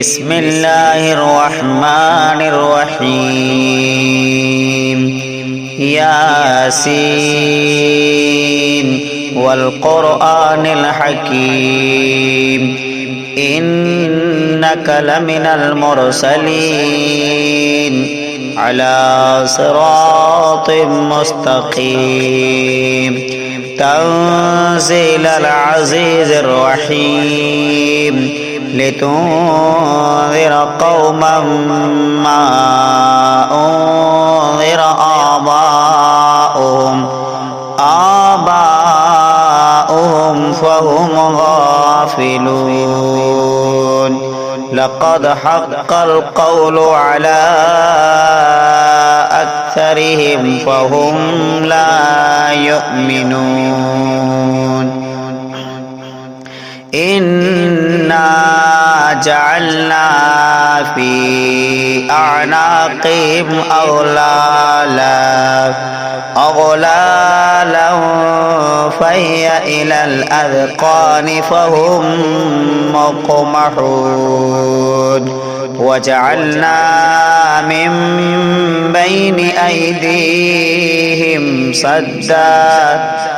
بسم الله الرحمن الرحيم ياسين والقرآن الحكيم إنك لمن المرسلين على صراط مستقيم تنزيل العزيز الرحيم لتنذر قوما ما أنذر آباؤهم فهم غافلون لقد حق القول على أكثرهم فهم لا يؤمنون إنا جعلنا في أعناقهم أغلالا فهي إلى الأذقان فهم مقمحون وجعلنا من بين أيديهم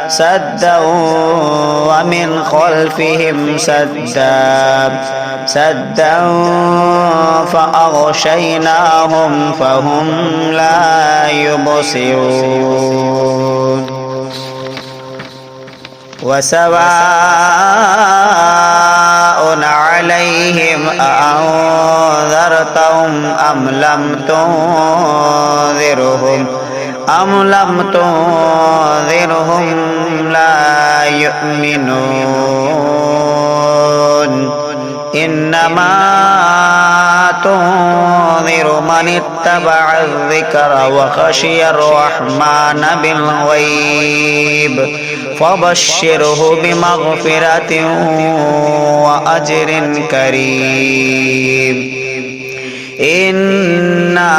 سدا ومن خلفهم سدا فأغشيناهم فهم لا يبصرون وسواء عليهم أأنذرتهم أم لم تنذرهم لا يؤمنون إنما تنذر من اتبع الذكر وخشي الرحمن بالغيب فبشره بمغفرة وأجر كريم إنا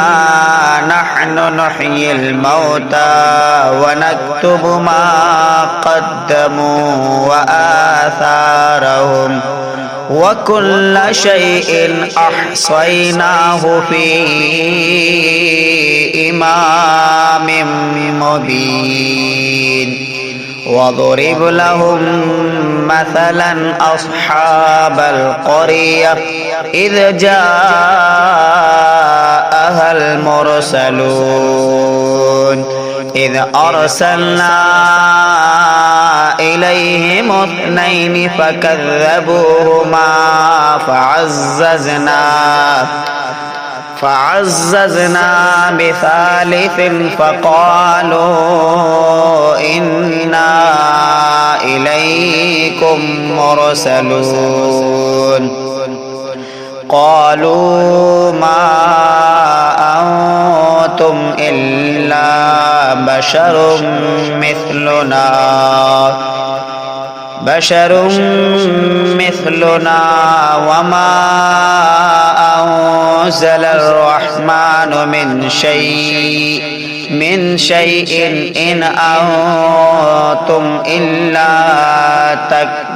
نحن نحيي الموتى ونكتب ما قدموا وآثارهم وكل شيء أحصيناه في إمام مبين واضرب لهم مثلا أصحاب القرية إذ جاءها المرسلون إذ أرسلنا إليهم اثنين فكذبوهما فعززنا بثالث فقالوا إنا إليكم مرسلون قالوا ما أنتم إلا بشر مثلنا وما أنزل الرحمن من شيء إن أنتم إلا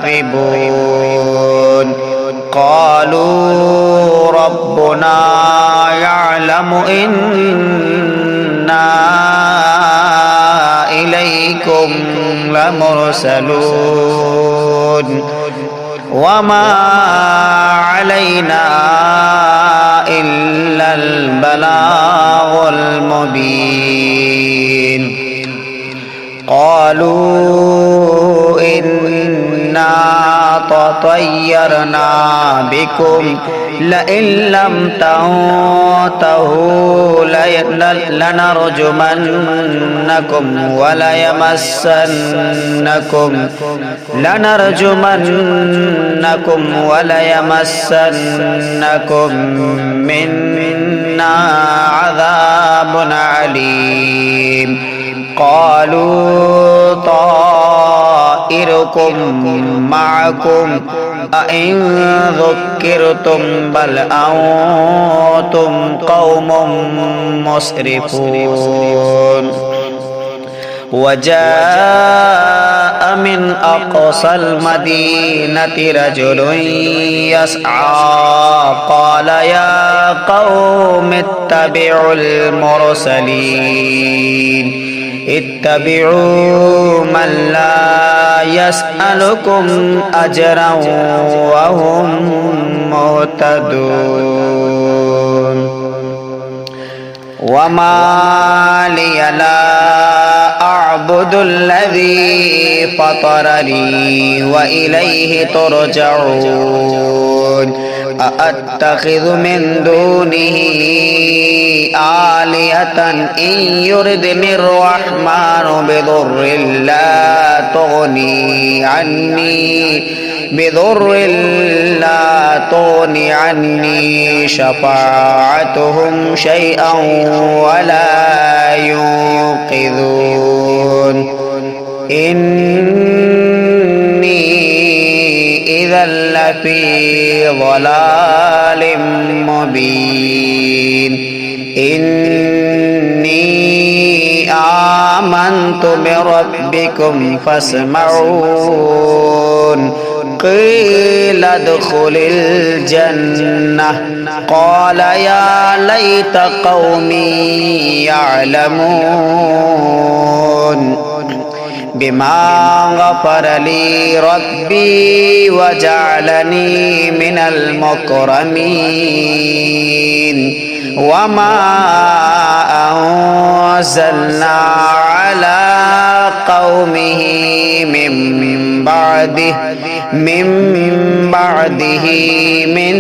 تكذبون قالوا ربنا يعلم إنا إليكم لمرسلون وما علينا إلا البلاغ المبين قالوا إنا تطيرنا بكم لئن لم تنتهوا لنرجمنكم وليمسنكم منا عذاب عليم قالوا طائركم معكم أئن ذكرتم بل أنتم قوم مسرفون وجاء من أقصى المدينة رجل يسعى قال يا قوم اتبعوا المرسلين اتبعوا من لا يسألكم أجرا وهم مهتدون وما لي لا أعبد الذي فطرني وإليه ترجعون أأتخذ من دونه آلهة إن يردني الرحمن بضر لا تغني عني شفاعتهم شيئا ولا ينقذون إني إذا لفي ضلال مبين إني آمنت بربكم فاسمعون قيل ادخل الجنة قال يا ليت قومي يعلمون بما غفر لي ربي وجعلني من المكرمين وما أنزلنا على قومه من بعده من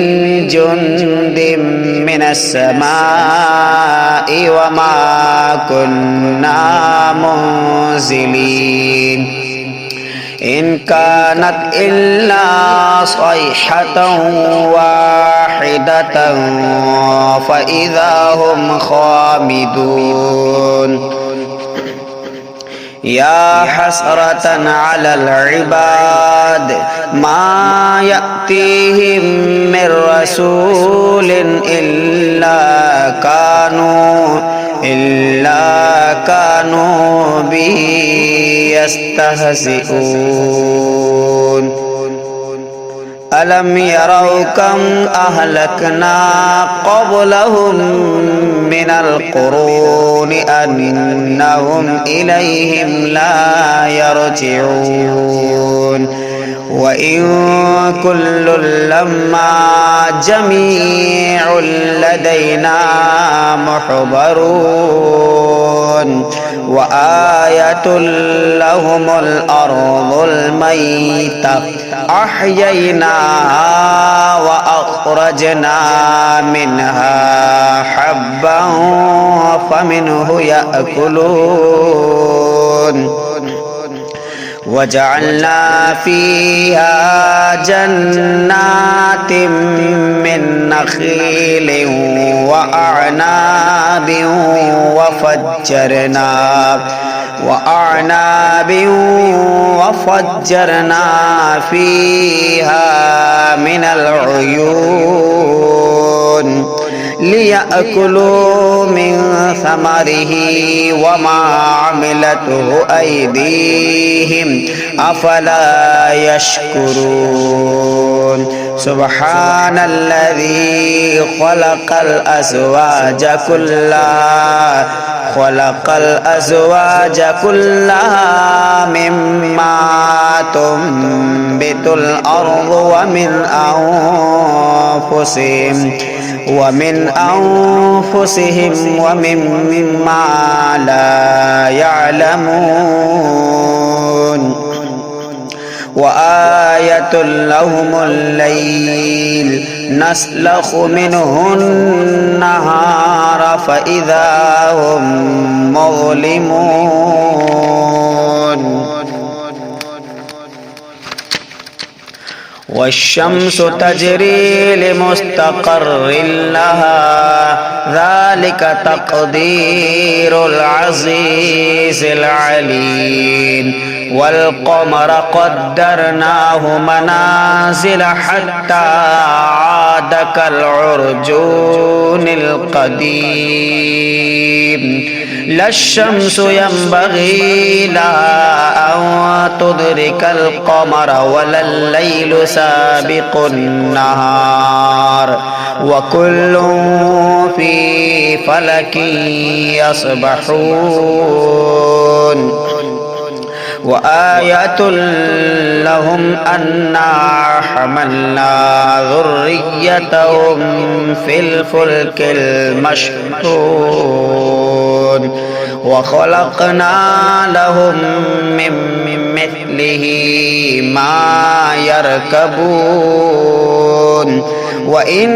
جند من السماء وما كنا منزلين إن كانت إلا صيحة واحدة فإذا هم خامدون يا حسرة على العباد ما يأتيهم من رسول إلا كانوا به يستهزئون ألم يروا كم أهلكنا قبلهم من القرون أنهم إليهم لا يرجعون وإن كل لما جميع لدينا محضرون وآية لهم الأرض الميتة أحييناها وأخرجنا منها حبا فمنه يأكلون وجعلنا فيها جنات من نخيل وأعناب وفجرنا فيها من العيون ليأكلوا من ثمره وما عملته أيديهم أفلا يشكرون سبحان الذي خلق الأزواج كلها مما تنبت الأرض ومن أنفسهم ومما لا يعلمون وآية لهم الليل نسلخ منه النهار فإذا هم مظلمون والشمس تجري لمستقر لها ذلك تقدير العزيز العليم والقمر قدرناه منازل حتى عاد كالعرجون القديم لا الشمس ينبغي لها أن تدرك القمر ولا الليل سابق النهار وكل في فلك يسبحون وآية لهم أنا حملنا ذريتهم في الفلك المشحون وخلقنا لهم من مثله ما يركبون وإن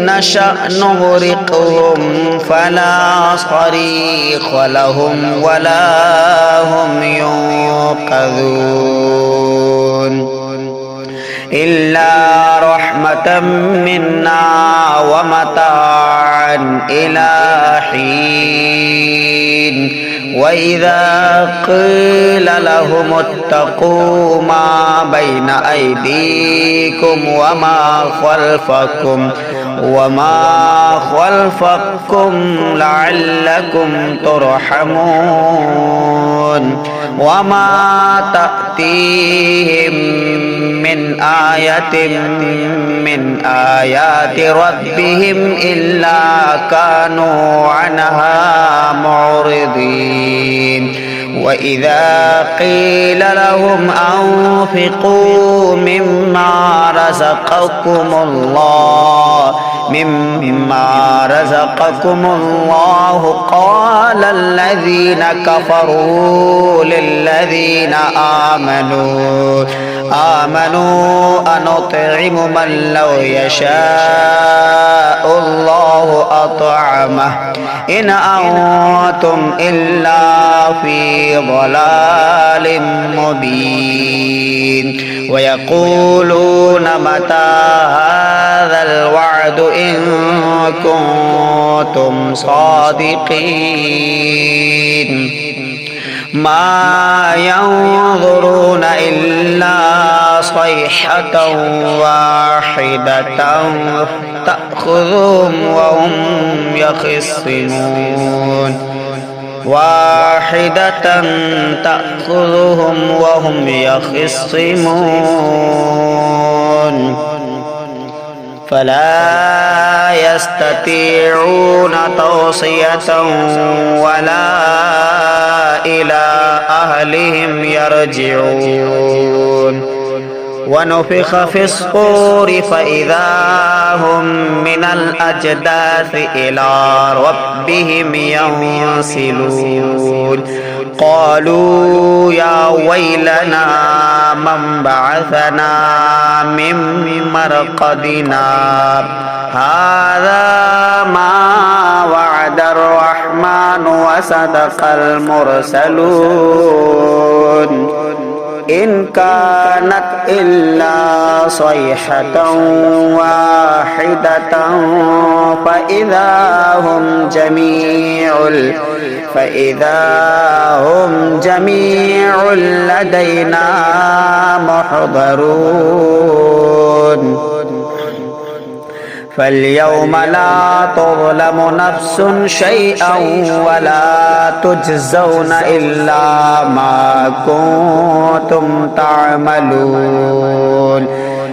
نشأ نغرقهم فلا صريخ لهم ولا هم ينقذون إلا رحمة منا ومتاعا إلى حين وإذا قيل لهم اتقوا ما بين أيديكم وما خلفكم لعلكم ترحمون وما تأتيهم من آية من آيات ربهم إلا كانوا عنها معرضين وإذا قيل لهم أنفقوا مما رزقكم الله قال الذين كفروا للذين آمنوا أنطعم من لو يشاء الله أطعمه إن أنتم إلا في ضلال مبين ويقولون متى هذا الوعد إن كنتم صادقين ما ينظرون إلا صيحة واحدة تأخذهم وهم يخصمون فلا يستطيعون توصية ولا إلى أهلهم يرجعون ونفخ في الصور فإذا هم من الأجداث إلى ربهم ينسلون قالوا يا ويلنا من بعثنا من مرقدنا هذا ما وعد الرحمن وصدق المرسلون إن كانت إلا صيحة واحدة فإذا هم جميع لدينا محضرون فاليوم لا تظلم نفس شيئا ولا تجزون إلا ما كنتم تعملون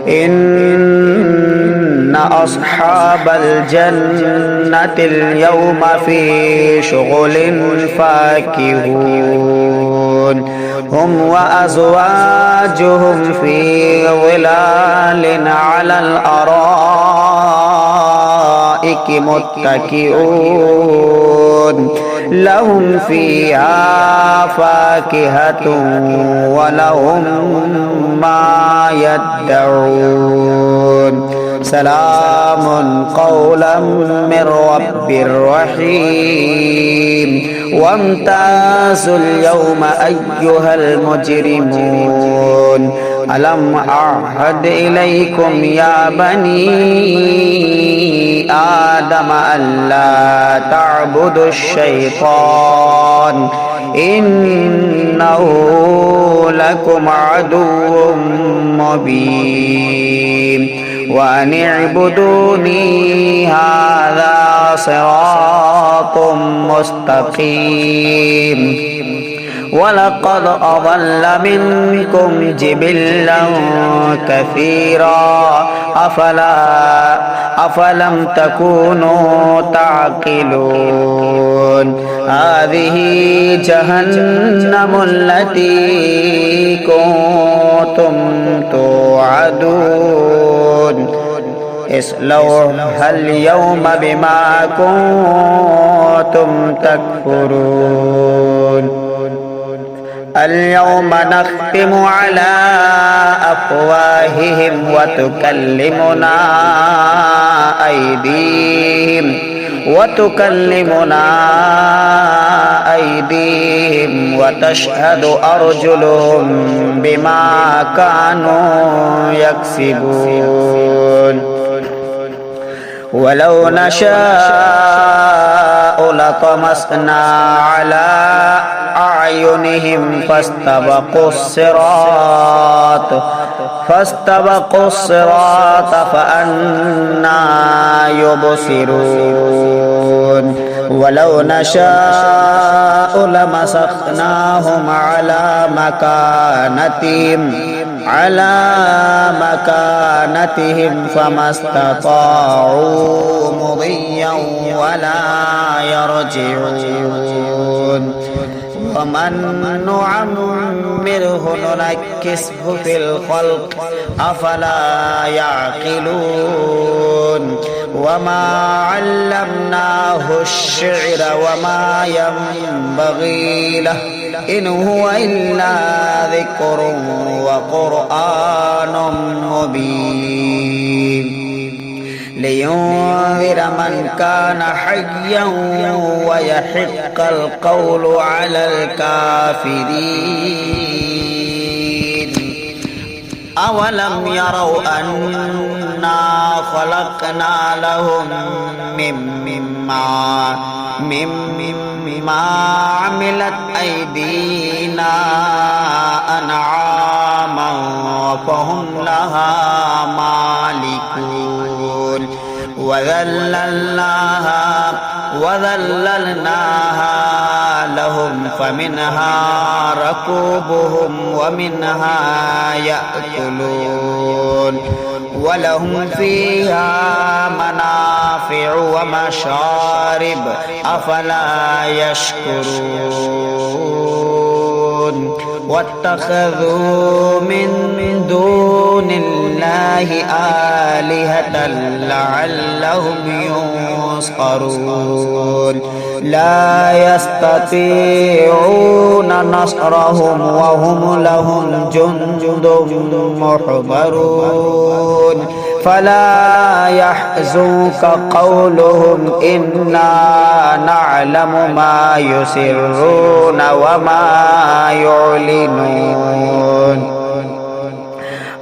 إن أصحاب الجنة اليوم في شغل فاكهون هم وأزواجهم في ظلال على الأرائك متكئون لهم فيها فاكهة ولهم ما يدعون سلام قولا من رب رحيم وامتازوا اليوم أيها المجرمون ألم أعهد إليكم يا بني آدم ألا تعبدوا الشيطان إنه لكم عدو مبين وأن اعبدوني هذا صراط صراط مستقيم ولقد أضل منكم جبلا كثيرا أفلم تكونوا تعقلون هذه جهنم التي كنتم توعدون اصلوها اليوم بما كنتم تكفرون اليوم نختم على أفواههم وتكلمنا أيديهم وتشهد أرجلهم بما كانوا يكسبون ولو نشاء لطمسنا على أعينهم فاستبقوا الصراط فأنى يبصرون ولو نشاء لمسخناهم على مكانتهم فما استطاعوا مضيا ولا يرجعون ومن نعمره ننكسه في الخلق أفلا يعقلون وما علمناه الشعر وما ينبغي له إن هو إلا ذكر وقرآن مبين لينذر من كان حيا ويحق القول على الكافرين أولم يروا أنا خلقنا لهم مما عملت أيدينا أنعاما فهم لها مالكون وذللناها لهم فمنها ركوبهم ومنها يأكلون ولهم فيها منافع ومشارب أفلا يشكرون واتخذوا من دون الله آلهة لعلهم ينصرون لا يستطيعون نصرهم وهم لهم جند محضرون فلا يحزنك قولهم إنا نعلم ما يسرون وما يعلنون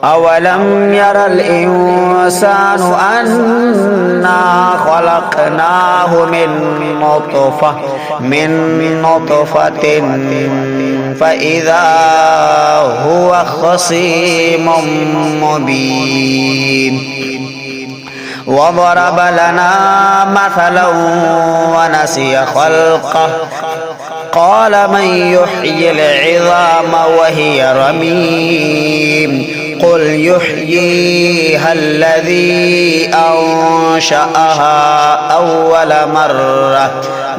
أولم ير الإنسان أنا خلقناه من نطفة فإذا هو خصيم مبين وضرب لنا مثلا ونسي خلقه قال من يحيي العظام وهي رميم قل يحييها الذي أنشأها أول مرة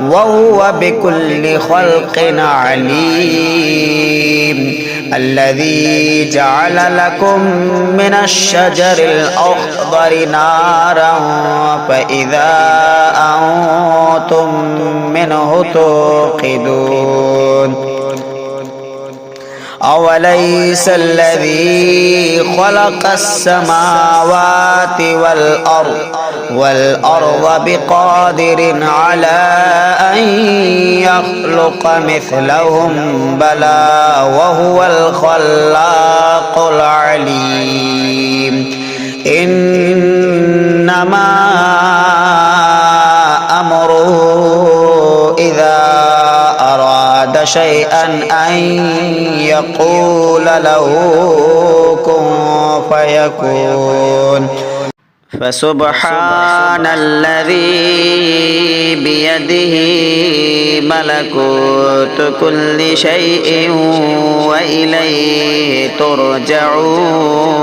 وهو بكل خلق عليم الذي جعل لكم من الشجر الأخضر نارا فإذا أنتم منه توقدون أوليس الذي خلق السماوات والأرض بقادر على أن يخلق مثلهم بلى وهو الخلاق العليم إنما أمره إذا أراد شيئا أن يقول له كن فيكون فسبحان الذي بيده ملكوت كل شيء وإليه ترجعون